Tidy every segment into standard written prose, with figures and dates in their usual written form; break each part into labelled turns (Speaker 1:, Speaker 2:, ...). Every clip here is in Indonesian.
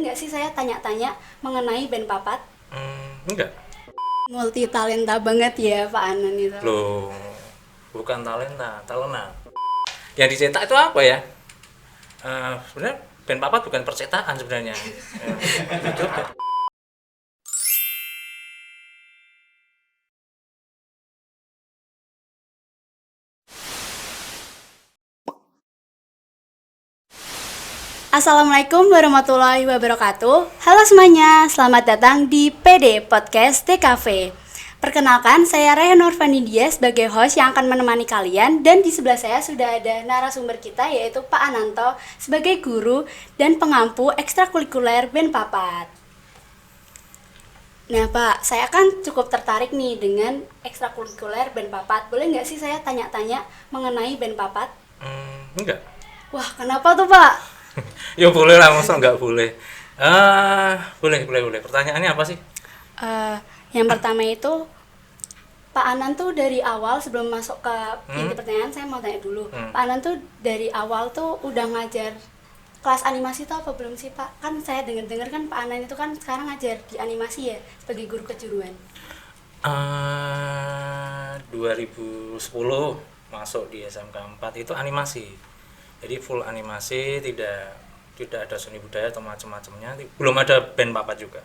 Speaker 1: nggak sih saya tanya-tanya mengenai band Papat?
Speaker 2: Enggak.
Speaker 1: Multi talenta banget ya Pak Anan itu.
Speaker 2: Loh, bukan talenta, talena. Yang dicetak itu apa ya? Sebenarnya band papat bukan percetakan sebenarnya. Itu
Speaker 1: Assalamualaikum warahmatullahi wabarakatuh. Halo semuanya, selamat datang di PD Podcast TKV. Perkenalkan, saya Raya Nurfanidia sebagai host yang akan menemani kalian. Dan di sebelah saya sudah ada narasumber kita, yaitu Pak Ananto sebagai guru dan pengampu ekstrakurikuler band Papat. Nah Pak, saya kan cukup tertarik nih dengan ekstrakurikuler band Papat. Boleh nggak sih saya tanya-tanya mengenai band Papat?
Speaker 2: enggak.
Speaker 1: Wah, kenapa tuh Pak?
Speaker 2: Ya boleh lah, masa enggak boleh. Boleh. Pertanyaannya apa sih?
Speaker 1: Yang pertama itu Pak Anan tuh dari awal sebelum masuk ke inti pertanyaan saya mau tanya dulu. Pak Anan tuh dari awal tuh udah ngajar kelas animasi tuh apa belum sih Pak? Kan saya dengar-dengar kan Pak Anan itu kan sekarang ngajar di animasi ya sebagai guru kejuruan.
Speaker 2: 2010 masuk di SMK 4 itu animasi. Jadi full animasi, tidak ada seni budaya atau macam-macamnya. Belum ada band papat juga.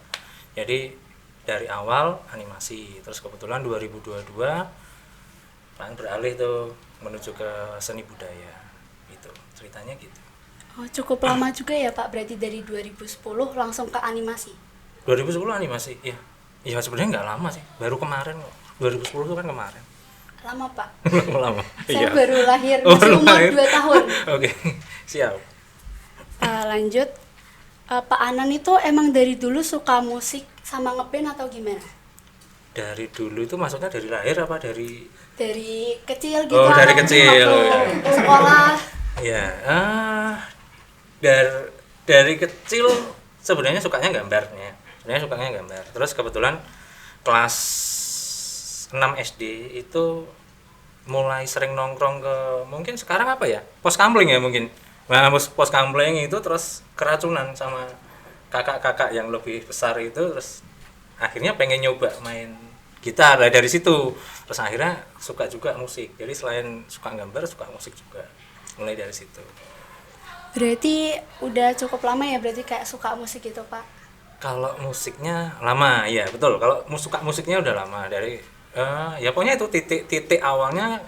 Speaker 2: Jadi dari awal animasi. Terus kebetulan 2022 kan beralih tuh menuju ke seni budaya. Itu ceritanya gitu.
Speaker 1: Oh, cukup lama juga ya Pak, berarti dari 2010 langsung ke animasi.
Speaker 2: 2010 animasi, iya. Iya sebenarnya nggak lama sih, baru kemarin kok. 2010 itu kan kemarin.
Speaker 1: Lama Pak.
Speaker 2: Lama.
Speaker 1: Saya
Speaker 2: Iya.
Speaker 1: baru lahir,
Speaker 2: Oh,
Speaker 1: masih
Speaker 2: baru
Speaker 1: umur
Speaker 2: lahir.
Speaker 1: 2 tahun.
Speaker 2: Oke, siap.
Speaker 1: Lanjut, Pak Anan itu emang dari dulu suka musik sama ngeband atau gimana?
Speaker 2: Dari dulu itu maksudnya dari lahir apa dari?
Speaker 1: Dari kecil gitu
Speaker 2: Oh, dari
Speaker 1: atau mungkin
Speaker 2: kecil.
Speaker 1: waktu sekolah?
Speaker 2: Ya, dari kecil sebenarnya sukanya gambarnya. Sebenarnya sukanya gambar. Terus kebetulan kelas 6 SD itu mulai sering nongkrong ke mungkin sekarang apa ya? Pos kamling ya mungkin. Nah, pos kamling itu terus keracunan sama kakak-kakak yang lebih besar itu, terus akhirnya pengen nyoba main gitar. Lah dari situ terus akhirnya suka juga musik. Jadi selain suka gambar, suka musik juga. Mulai dari situ.
Speaker 1: Berarti udah cukup lama ya berarti kayak suka musik gitu Pak?
Speaker 2: Kalau musiknya lama, ya betul. Kalau suka musiknya udah lama dari ya pokoknya itu titik awalnya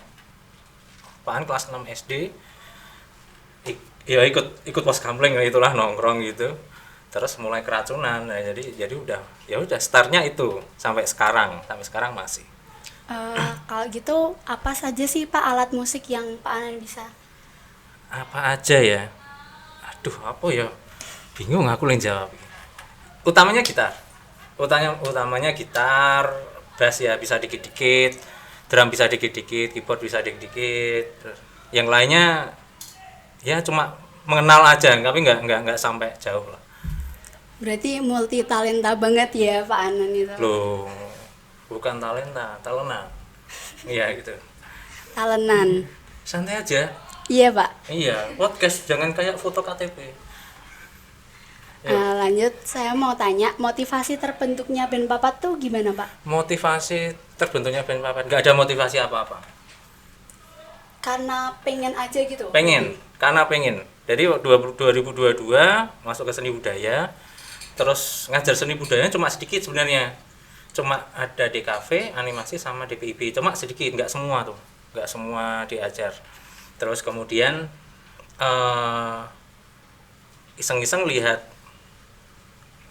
Speaker 2: apaan kelas 6 SD. Ya ikut pos kamling itulah nongkrong gitu. Terus mulai keracunan. Nah, jadi udah ya udah startnya itu sampai sekarang masih.
Speaker 1: Kalau gitu apa saja sih Pak alat musik yang Pak Anan bisa?
Speaker 2: Apa aja ya? Aduh, apa ya? Bingung aku yang jawab. Utamanya gitar. Utamanya gitar, bass ya bisa dikit-dikit, drum bisa dikit-dikit, keyboard bisa dikit-dikit. Yang lainnya ya cuma mengenal aja, tapi nggak sampai jauh lah.
Speaker 1: Berarti multi talenta banget ya Pak Anan itu.
Speaker 2: Loh, bukan talenta, talena. Iya gitu.
Speaker 1: Talenan.
Speaker 2: Santai aja.
Speaker 1: Iya Pak.
Speaker 2: Iya, podcast jangan kayak foto KTP.
Speaker 1: Lanjut, saya mau tanya motivasi terbentuknya band Papat tuh gimana Pak?
Speaker 2: Motivasi terbentuknya band papan, nggak ada motivasi apa-apa.
Speaker 1: Karena pengen aja gitu.
Speaker 2: Karena pengen. Jadi 2022 masuk ke seni budaya, terus ngajar seni budaya cuma sedikit sebenarnya. Cuma ada DKV, animasi sama DPIB, cuma sedikit, nggak semua tuh, nggak semua diajar. Terus kemudian iseng-iseng lihat,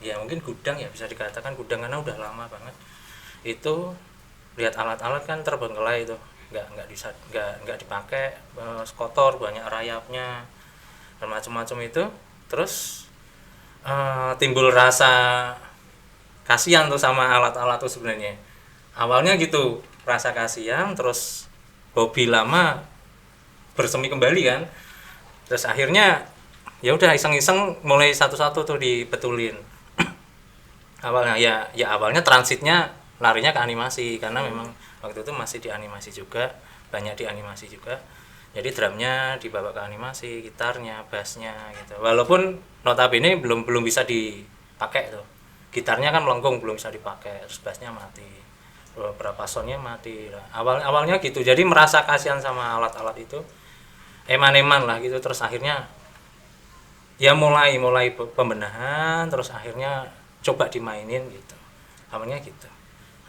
Speaker 2: ya mungkin gudang ya bisa dikatakan gudang karena udah lama banget. Itu lihat alat-alat kan terbengkelai itu, nggak dipakai, kotor, banyak rayapnya dan macam-macam itu. Terus timbul rasa kasihan tuh sama alat-alat tuh sebenarnya. Awalnya gitu, rasa kasihan, terus hobi lama bersemi kembali kan. Terus akhirnya ya udah iseng-iseng mulai satu-satu tuh dibetulin. Awalnya awalnya transitnya larinya ke animasi karena memang waktu itu masih di animasi juga, banyak di animasi juga. Jadi drumnya dibawa ke animasi, gitarnya, bassnya gitu. Walaupun notabene belum bisa pakai tuh. Gitarnya kan melengkung belum bisa dipakai, terus bassnya mati, beberapa soundnya mati. Awalnya gitu, jadi merasa kasihan sama alat-alat itu, eman-eman lah gitu. Terus akhirnya ya mulai pembenahan, terus akhirnya coba dimainin gitu, awalnya gitu.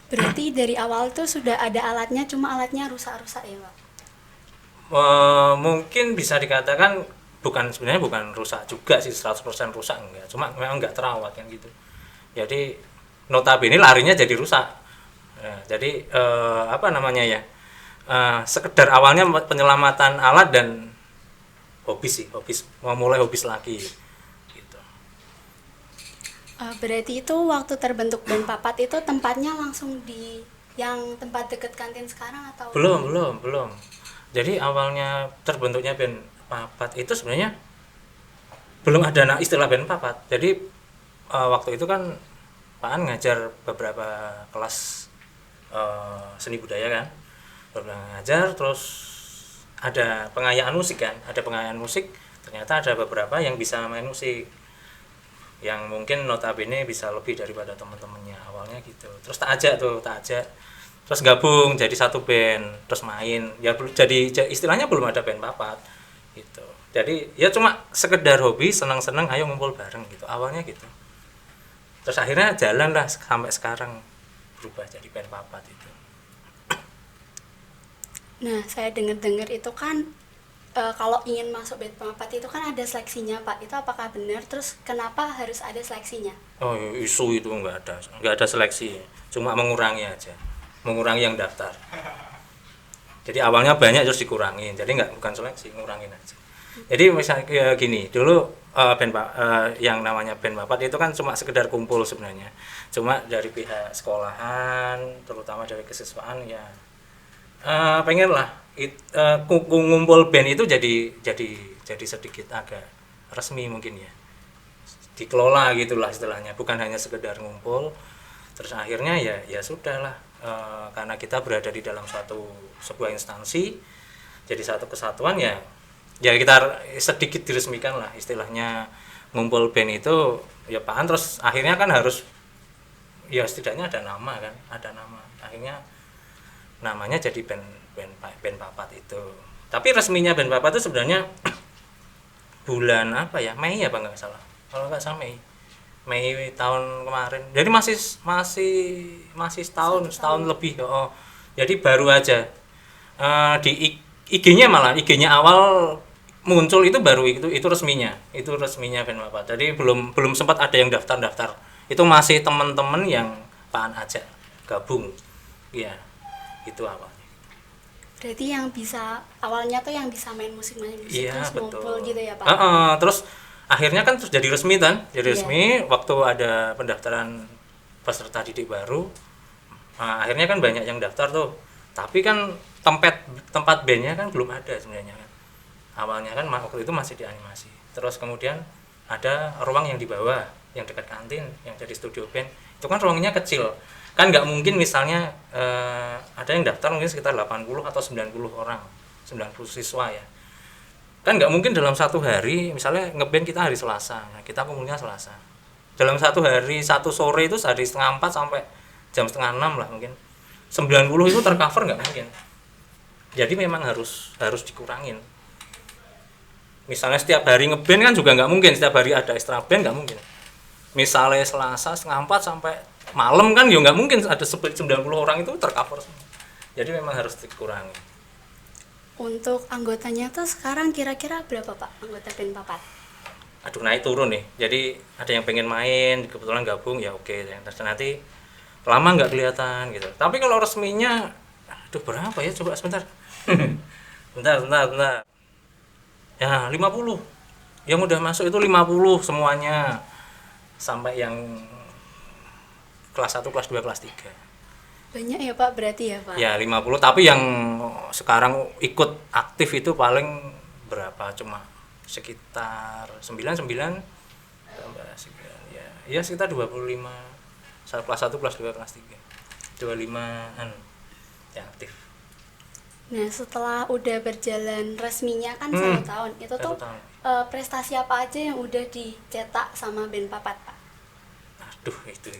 Speaker 1: Berarti dari awal tuh sudah ada alatnya, cuma alatnya rusak-rusak ya Pak?
Speaker 2: Mungkin bisa dikatakan sebenarnya bukan rusak juga sih, 100% rusak enggak, cuma memang enggak terawat kan gitu. Jadi notabene larinya jadi rusak. Jadi apa namanya ya, sekedar awalnya penyelamatan alat dan hobis mau mulai hobis lagi gitu.
Speaker 1: Berarti itu waktu terbentuk band Papat itu tempatnya langsung di yang tempat deket kantin sekarang atau?
Speaker 2: Belum. Jadi awalnya terbentuknya band Papat itu sebenarnya belum ada istilah band Papat. Jadi waktu itu kan Pak An ngajar beberapa kelas seni budaya kan, ngajar, terus ada pengayaan musik kan, ternyata ada beberapa yang bisa main musik, yang mungkin notabene bisa lebih daripada teman-temannya awalnya gitu. Terus tak ajak terus gabung jadi satu band, terus main ya, jadi istilahnya belum ada band Papat gitu. Jadi ya cuma sekedar hobi, senang-senang, ayo ngumpul bareng gitu awalnya gitu. Terus akhirnya jalan lah sampai sekarang, berubah jadi band Papat itu.
Speaker 1: Nah, saya dengar-dengar itu kan kalau ingin masuk band Papat itu kan ada seleksinya Pak. Itu apakah benar? Terus kenapa harus ada seleksinya?
Speaker 2: Oh, isu itu nggak ada seleksi, cuma mengurangi yang daftar. Jadi awalnya banyak terus dikurangin, jadi bukan seleksi, ngurangin aja. Jadi misalnya gini, dulu yang namanya band Papat itu kan cuma sekedar kumpul sebenarnya, cuma dari pihak sekolahan, terutama dari kesiswaan ya pengen lah ngumpul band itu jadi sedikit agak resmi mungkin ya, dikelola gitulah istilahnya, bukan hanya sekedar ngumpul. Terus akhirnya ya sudahlah, karena kita berada di dalam sebuah instansi, jadi satu kesatuan ya kita sedikit diresmikan lah istilahnya. Ngumpul band itu ya Pak An, terus akhirnya kan harus ya setidaknya ada nama, akhirnya namanya jadi band Papat itu. Tapi resminya band Papat itu sebenarnya bulan apa ya, Mei ya Pak, nggak salah, kalau nggak salah Mei tahun kemarin. Jadi masih setahun lebih. Jadi baru aja di IG-nya awal muncul itu baru itu resminya band Papat. Jadi belum sempat ada yang daftar. Itu masih teman-teman yang Pak An ajak gabung. Ya, itu awalnya.
Speaker 1: Berarti yang bisa awalnya tuh yang bisa main musik
Speaker 2: Iya,
Speaker 1: terus ngumpul gitu ya Pak?
Speaker 2: Terus akhirnya kan terus jadi resmi kan, resmi waktu ada pendaftaran peserta didik baru. Akhirnya kan banyak yang daftar tuh, tapi kan tempat bandnya kan belum ada sebenarnya kan. Awalnya kan waktu itu masih di animasi, terus kemudian ada ruang yang di bawah yang dekat kantin yang jadi studio band. Itu kan ruangnya kecil kan, nggak mungkin misalnya ada yang daftar mungkin sekitar 80 atau 90 orang, 90 siswa ya kan, nggak mungkin dalam satu hari. Misalnya ngeband kita hari Selasa, kita kumpulnya Selasa, dalam satu hari, satu sore itu hari 3:30 sampai jam 5:30 lah mungkin, 90 itu tercover nggak mungkin. Jadi memang harus dikurangin. Misalnya setiap hari ngeband kan juga nggak mungkin, setiap hari ada extra band nggak mungkin. Misalnya Selasa 3:30 sampai malam kan ya nggak mungkin ada 90 orang itu tercover semua. Jadi memang harus dikurangi.
Speaker 1: Untuk anggotanya tuh sekarang kira-kira berapa Pak anggota band Papat?
Speaker 2: Aduh, naik turun nih. Jadi ada yang pengen main, kebetulan gabung ya oke. Terus nanti lama nggak kelihatan gitu. Tapi kalau resminya, aduh berapa ya? Coba sebentar. bentar. Ya 50. Yang udah masuk itu 50 semuanya. Sampai yang kelas 1, kelas 2, kelas 3.
Speaker 1: Banyak ya Pak berarti ya Pak?
Speaker 2: Ya 50, tapi yang sekarang ikut aktif itu paling berapa, cuma sekitar 99 tambah 9 ya sekitar 25. Kelas 1, kelas 2, kelas 3 25-an yang aktif.
Speaker 1: Nah setelah udah berjalan resminya kan 1 tahun itu tuh
Speaker 2: tahun.
Speaker 1: Prestasi apa aja yang udah dicetak sama band Papat Pak?
Speaker 2: duh itu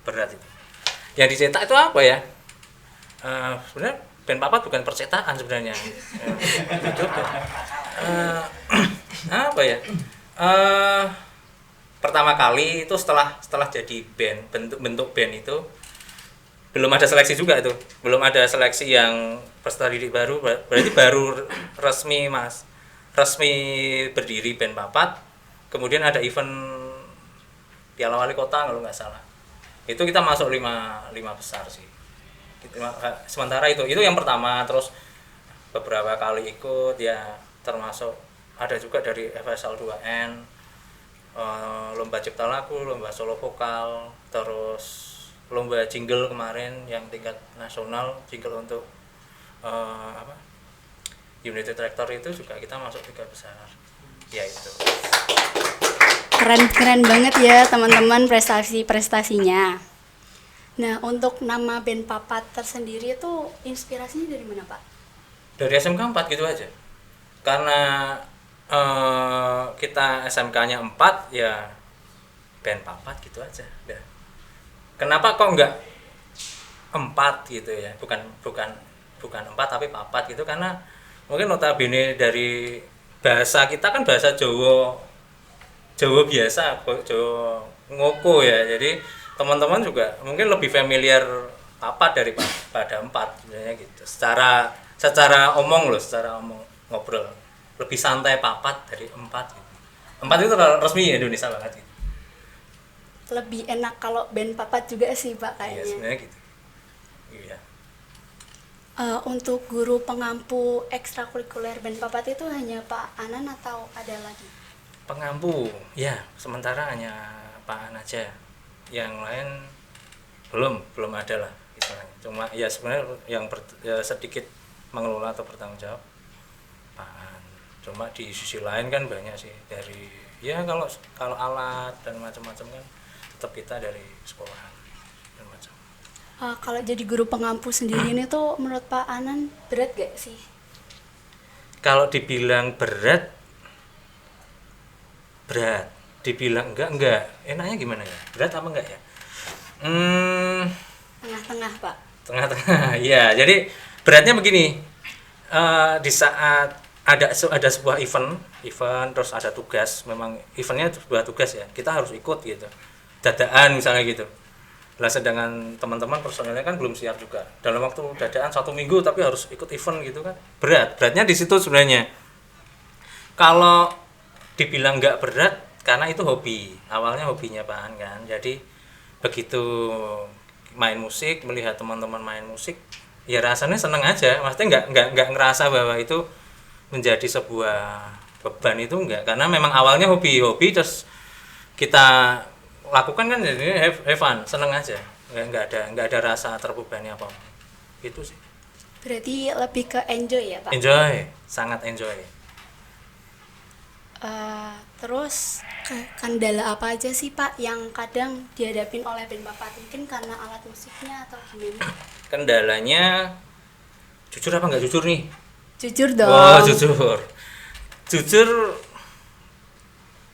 Speaker 2: berat itu. Yang dicetak itu apa ya? Sebenarnya band papat bukan percetakan sebenarnya. Itu apa ya? Pertama kali itu setelah jadi band, bentuk band itu belum ada seleksi juga itu, belum ada seleksi yang peserta didik baru, berarti baru resmi berdiri band papat. Kemudian ada event Piala Wali Kota kalau nggak salah, itu kita masuk lima besar sih. Sementara itu yang pertama, terus beberapa kali ikut ya, termasuk ada juga dari FSL 2N, lomba cipta lagu, lomba solo vokal, terus lomba jingle kemarin yang tingkat nasional, jingle untuk United Tractor itu juga kita masuk 3 besar. Ya itu.
Speaker 1: Keren banget ya teman-teman prestasinya. Nah, untuk nama band papat tersendiri itu inspirasinya dari mana, Pak?
Speaker 2: Dari SMK 4 gitu aja. Karena kita SMK-nya 4 ya band papat gitu aja. Udah. Kenapa kok enggak 4 gitu ya? Bukan 4 tapi papat gitu, karena mungkin notabene dari bahasa kita kan bahasa Jawa biasa, Jawa ngoko ya. Jadi teman-teman juga mungkin lebih familiar papat daripada 4 sebenarnya gitu. Secara omong ngobrol. Lebih santai papat dari 4 gitu. 4 itu resmi Indonesia banget gitu.
Speaker 1: Lebih enak kalau band papat juga sih, Pak, kayaknya.
Speaker 2: Iya, sebenarnya gitu. Iya.
Speaker 1: Untuk guru pengampu ekstrakurikuler band papat itu hanya Pak Anan atau ada lagi?
Speaker 2: Pengampu, ya sementara hanya Pak Anan aja. Yang lain belum ada lah istilahnya. Cuma ya sebenarnya yang sedikit mengelola atau bertanggung jawab Pak An. Cuma di sisi lain kan banyak sih, dari ya kalau alat dan macam-macam kan tetap kita dari sekolahan dan macam.
Speaker 1: Kalau jadi guru pengampu sendiri ini tuh menurut Pak Anan berat gak sih?
Speaker 2: Kalau dibilang berat, dibilang enggak. Enaknya gimana ya? Berat apa enggak ya?
Speaker 1: Tengah-tengah, Pak.
Speaker 2: Tengah-tengah. Ya, jadi beratnya begini. Di saat ada sebuah event terus ada tugas, memang eventnya sebuah tugas ya, kita harus ikut gitu, dadaan misalnya gitu lah, sedangkan teman-teman personelnya kan belum siap juga, dalam waktu dadaan 1 minggu tapi harus ikut event gitu kan, beratnya di situ sebenarnya. Kalau dibilang nggak berat karena itu hobi, awalnya hobinya Pak An kan, jadi begitu main musik, melihat teman-teman main musik ya rasanya seneng aja, maksudnya nggak ngerasa bahwa itu menjadi sebuah beban, itu enggak, karena memang awalnya hobi terus kita lakukan kan, jadi have fun, seneng aja, nggak ada rasa terbebani apa itu sih.
Speaker 1: Berarti lebih ke enjoy ya, Pak?
Speaker 2: Enjoy, sangat enjoy.
Speaker 1: Terus kendala apa aja sih, Pak, yang kadang dihadapin oleh band papat? Mungkin karena alat musiknya atau gimana?
Speaker 2: Kendalanya jujur apa nggak jujur nih?
Speaker 1: Jujur dong.
Speaker 2: Oh, jujur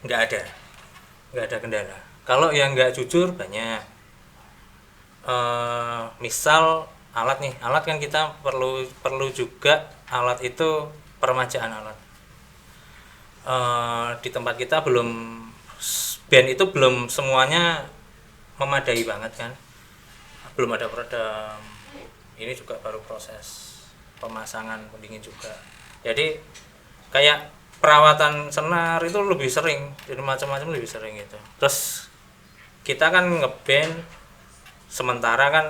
Speaker 2: nggak ada kendala. Kalau yang nggak jujur banyak. Misal alat kan kita perlu juga alat itu, peremajaan alat. Di tempat kita band itu belum semuanya memadai banget kan, belum ada peredam, ini juga baru proses pemasangan pendingin juga, jadi kayak perawatan senar itu lebih sering, jadi macam-macam lebih sering gitu. Terus kita kan ngeband sementara kan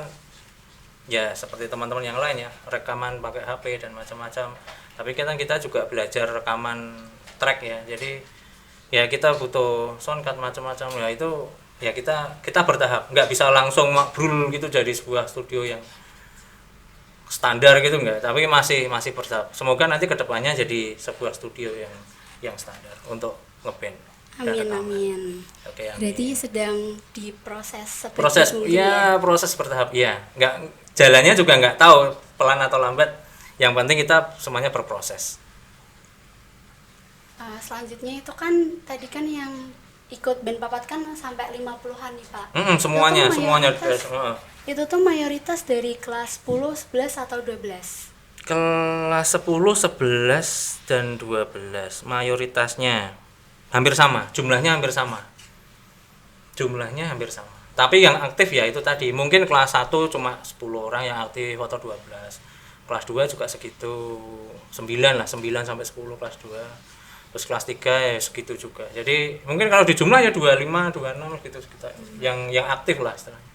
Speaker 2: ya seperti teman-teman yang lain ya, rekaman pakai HP dan macam-macam, tapi kita juga belajar rekaman track ya, jadi ya kita butuh sound card macam-macam ya, itu ya kita bertahap, nggak bisa langsung makbrul gitu jadi sebuah studio yang standar gitu, enggak, tapi masih bertahap. Semoga nanti kedepannya jadi sebuah studio yang standar untuk ngeband.
Speaker 1: Amin.
Speaker 2: Oke, amin.
Speaker 1: Berarti sedang diproses
Speaker 2: proses ya, proses bertahap ya, nggak, jalannya juga nggak tahu pelan atau lambat, yang penting kita semuanya berproses.
Speaker 1: Selanjutnya itu kan tadi kan yang ikut band papat kan sampai 50-an nih Pak.
Speaker 2: Semuanya
Speaker 1: Itu tuh mayoritas dari kelas 10, 11 atau 12?
Speaker 2: kelas 10, 11 dan 12 mayoritasnya hampir sama, jumlahnya hampir sama. Tapi yang aktif ya itu tadi, mungkin kelas 1 cuma 10 orang yang aktif atau 12. Kelas 2 juga segitu, 9 lah, 9 sampai 10 kelas 2. Terus kelas 3 ya segitu juga. Jadi mungkin kalau di jumlah ya 25, 26 gitu sekitar. Yang aktif lah istilahnya.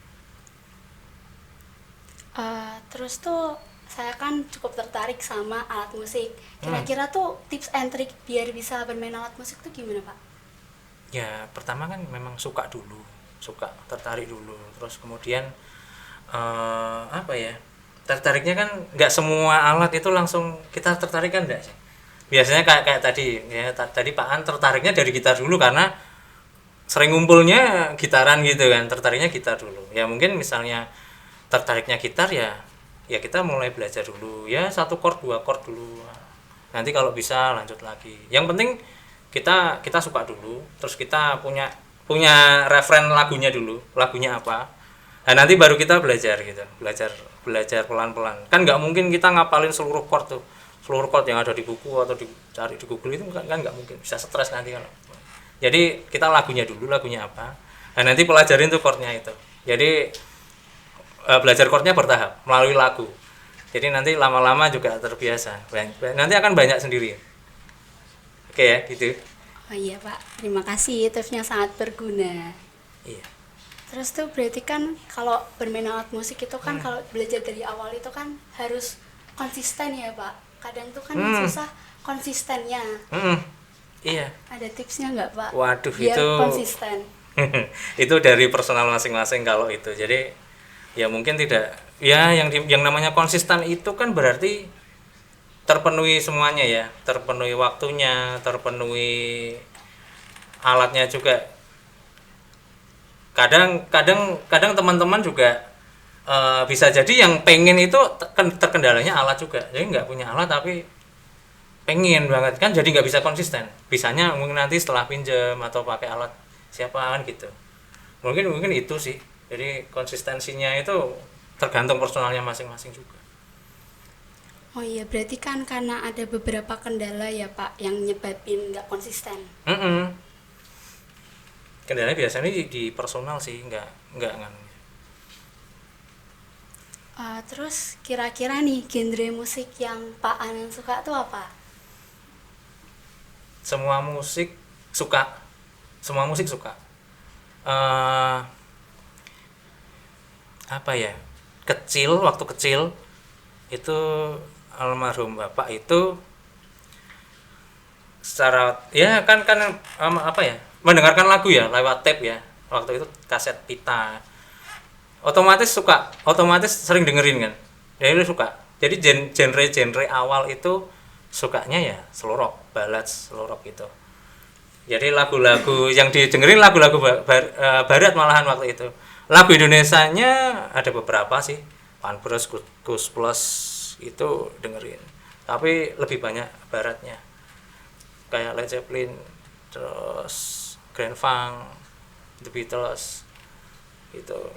Speaker 1: Terus tuh saya kan cukup tertarik sama alat musik. Kira-kira tuh tips and trick biar bisa bermain alat musik tuh gimana Pak?
Speaker 2: Ya pertama kan memang suka dulu, tertarik dulu. Terus kemudian tertariknya kan nggak semua alat itu langsung kita tertarik kan enggak sih. Biasanya kayak tadi ya, tadi Pak An tertariknya dari gitar dulu karena sering ngumpulnya gitaran gitu kan, tertariknya gitar dulu. Ya mungkin misalnya tertariknya gitar ya kita mulai belajar dulu ya 1 chord 2 chord dulu, nanti kalau bisa lanjut lagi. Yang penting kita suka dulu, terus kita punya referen lagunya dulu, lagunya apa, nah nanti baru kita belajar gitu, belajar pelan-pelan. Kan nggak mungkin kita ngapalin seluruh chord yang ada di buku atau dicari di Google, itu kan nggak mungkin, bisa stres nanti kalau. Jadi kita lagunya dulu, lagunya apa, nah nanti pelajarin tuh chordnya itu. Jadi belajar chordnya bertahap melalui lagu, jadi nanti lama-lama juga terbiasa, nanti akan banyak sendiri. Oke ya gitu.
Speaker 1: Oh iya Pak, terima kasih, tipsnya sangat berguna.
Speaker 2: Iya.
Speaker 1: Terus tuh berarti kan kalau bermain alat musik itu kan kalau belajar dari awal itu kan harus konsisten ya Pak. Kadang tuh kan susah konsistennya.
Speaker 2: Iya.
Speaker 1: Ada tipsnya nggak Pak?
Speaker 2: Waduh,
Speaker 1: biar
Speaker 2: itu
Speaker 1: konsisten.
Speaker 2: itu dari personal masing-masing kalau itu. Jadi ya mungkin tidak ya, yang namanya konsisten itu kan berarti terpenuhi semuanya ya, terpenuhi waktunya, terpenuhi alatnya juga. Kadang teman-teman juga bisa jadi yang pengen itu terkendalanya alat juga, jadi nggak punya alat tapi pengen banget kan, jadi nggak bisa konsisten. Bisanya mungkin nanti setelah pinjam atau pakai alat siapa kan gitu, mungkin itu sih. Jadi konsistensinya itu tergantung personalnya masing-masing juga.
Speaker 1: Oh iya, berarti kan karena ada beberapa kendala ya Pak yang nyebabin nggak konsisten.
Speaker 2: Kendalanya biasanya di personal sih, nggak.
Speaker 1: Terus kira-kira nih genre musik yang Pak Anan suka tuh apa?
Speaker 2: Semua musik suka. Apa ya, waktu kecil itu almarhum bapak itu secara ya kan mendengarkan lagu ya lewat tape ya, waktu itu kaset pita, otomatis sering dengerin kan, jadi suka. Jadi genre awal itu sukanya ya slow rock, ballad slow rock gitu. Jadi lagu-lagu yang didengerin lagu-lagu barat malahan waktu itu. Lagu Indonesianya ada beberapa sih, Pan Bros, Gus Plus itu dengerin, tapi lebih banyak baratnya kayak Led Zeppelin, terus Grand Funk, The Beatles.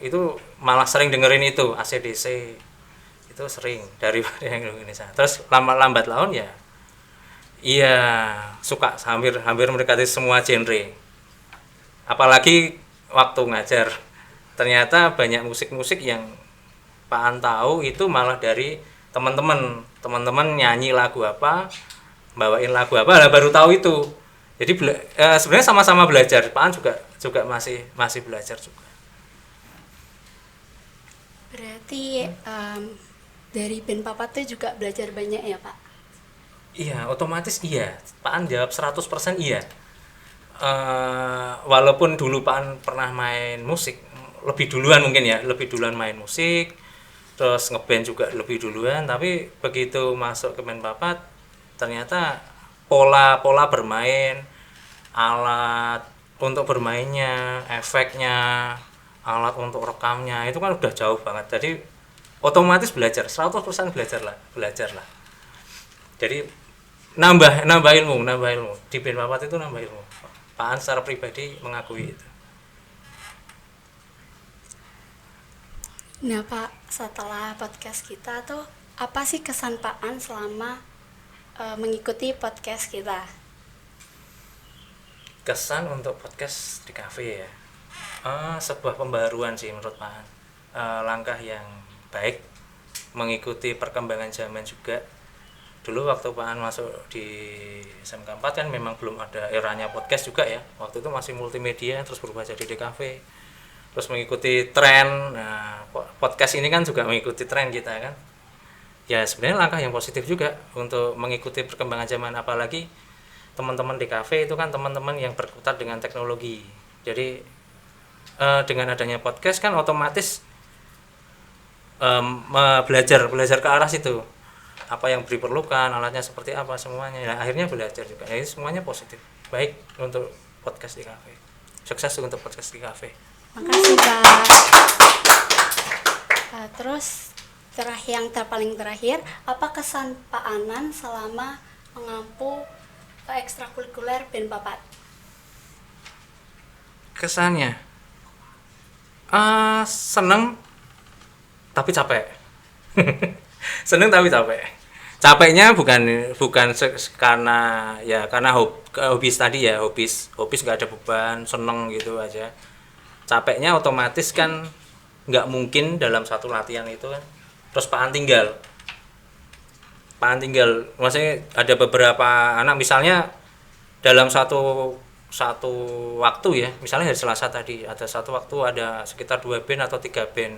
Speaker 2: Itu malah sering dengerin itu, AC/DC itu sering daripada yang Indonesia. Terus lambat laun ya iya suka hampir mendekati semua genre. Apalagi waktu ngajar, ternyata banyak musik-musik yang Pak An tahu itu malah dari teman-teman nyanyi lagu apa, bawain lagu apa, lah baru tahu itu. Jadi sebenarnya sama-sama belajar. Pak An juga masih belajar juga.
Speaker 1: Berarti dari band Papa tuh juga belajar banyak ya Pak?
Speaker 2: Iya, otomatis iya. Pak An jawab 100% iya. Walaupun dulu Pak An pernah main musik, lebih duluan main musik, terus ngeband juga lebih duluan, tapi begitu masuk ke band Papat, ternyata pola bermain, alat untuk bermainnya, efeknya, alat untuk rekamnya, itu kan udah jauh banget. Jadi otomatis belajar, 100% belajar lah. Jadi nambah ilmu di band Papat itu, nambah ilmu. Pak An secara pribadi mengakui itu.
Speaker 1: Nah Pak, setelah podcast kita tuh apa sih kesan Pak An selama mengikuti podcast kita?
Speaker 2: Kesan untuk podcast di kafe ya, sebuah pembaruan sih menurut Pak An. Langkah yang baik, mengikuti perkembangan zaman juga. Dulu waktu Pak An masuk di SMK 4 kan memang belum ada eranya podcast juga ya. Waktu itu masih multimedia, terus berubah jadi DKV. Terus mengikuti tren. Nah, podcast ini kan juga mengikuti tren kita kan. Ya sebenarnya langkah yang positif juga untuk mengikuti perkembangan zaman, apalagi teman-teman di kafe itu kan teman-teman yang berkutat dengan teknologi. Jadi dengan adanya podcast kan otomatis belajar ke arah situ, apa yang diperlukan, alatnya seperti apa, semuanya. Nah, akhirnya belajar juga. Jadi semuanya positif, baik untuk podcast di kafe. Sukses untuk podcast di kafe.
Speaker 1: Makasih Pak. Terus yang paling terakhir, apa kesan Pak Anan selama mengampu ekstrakurikuler BEN Papat?
Speaker 2: Kesannya seneng tapi capek. Seneng tapi capek. Capeknya bukan karena hobis tadi ya, hobis nggak ada beban, seneng gitu aja. Capeknya otomatis kan nggak mungkin dalam satu latihan itu kan terus Pak An tinggal, maksudnya ada beberapa anak misalnya dalam satu waktu ya, misalnya hari Selasa tadi ada satu waktu ada sekitar 2 band atau 3 band.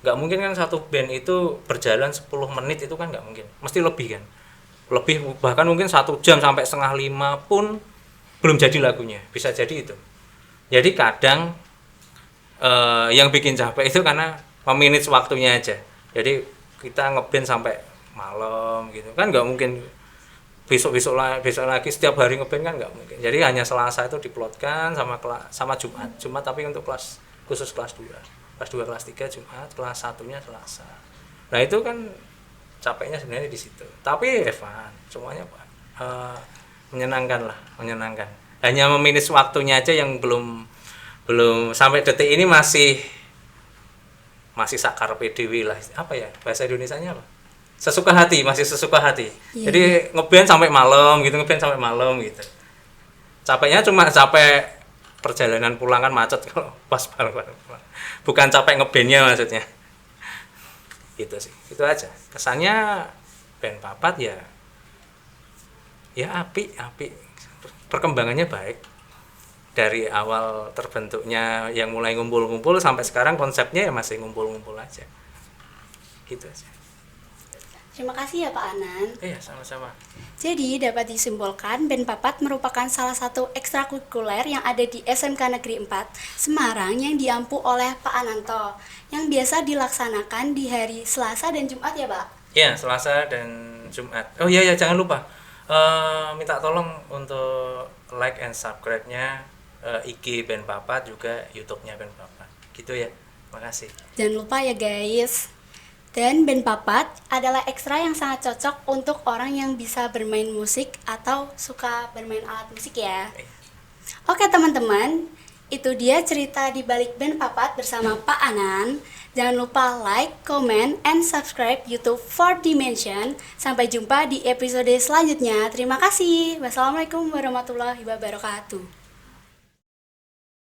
Speaker 2: Nggak mungkin kan satu band itu berjalan 10 menit, itu kan nggak mungkin, mesti lebih kan, lebih, bahkan mungkin 1 jam sampai setengah 5 pun belum jadi lagunya, bisa jadi itu. Jadi kadang yang bikin capek itu karena memanage waktunya aja. Jadi kita ngeband sampai malam gitu kan, nggak mungkin besok lagi setiap hari ngeband kan nggak mungkin. Jadi hanya Selasa itu diplotkan sama Jumat tapi untuk kelas khusus kelas 2 kelas 3 Jumat, kelas 1-nya Selasa. Nah itu kan capeknya sebenarnya di situ, tapi Evan semuanya menyenangkan. Hanya memanage waktunya aja yang belum sampai detik ini masih sakar PDW lah, apa ya bahasa Indonesianya apa, masih sesuka hati. Yeah. Jadi ngeband sampai malam gitu, capeknya cuma capek perjalanan pulang kan macet kalau pas pulang, bukan capek ngebandnya maksudnya. Gitu sih, itu aja kesannya. BEN Papat ya apik, perkembangannya baik. Dari awal terbentuknya yang mulai ngumpul-ngumpul sampai sekarang konsepnya ya masih ngumpul-ngumpul aja. Gitu aja.
Speaker 1: Terima kasih ya Pak Anan.
Speaker 2: Iya, sama-sama.
Speaker 1: Jadi dapat disimpulkan BEN Papat merupakan salah satu ekstrakurikuler yang ada di SMK Negeri 4 Semarang yang diampu oleh Pak Ananto, yang biasa dilaksanakan di hari Selasa dan Jumat ya Pak?
Speaker 2: Iya, Selasa dan Jumat. Oh iya jangan lupa minta tolong untuk like and subscribe-nya IG BEN Papat, juga YouTube-nya BEN Papat. Gitu ya. Makasih.
Speaker 1: Jangan lupa ya guys. Dan BEN Papat adalah ekstra yang sangat cocok untuk orang yang bisa bermain musik atau suka bermain alat musik ya. Oke teman-teman, itu dia cerita di balik BEN Papat bersama Pak Anan. Jangan lupa like, comment, and subscribe YouTube 4 Dimension. Sampai jumpa di episode selanjutnya. Terima kasih. Wassalamualaikum warahmatullahi wabarakatuh.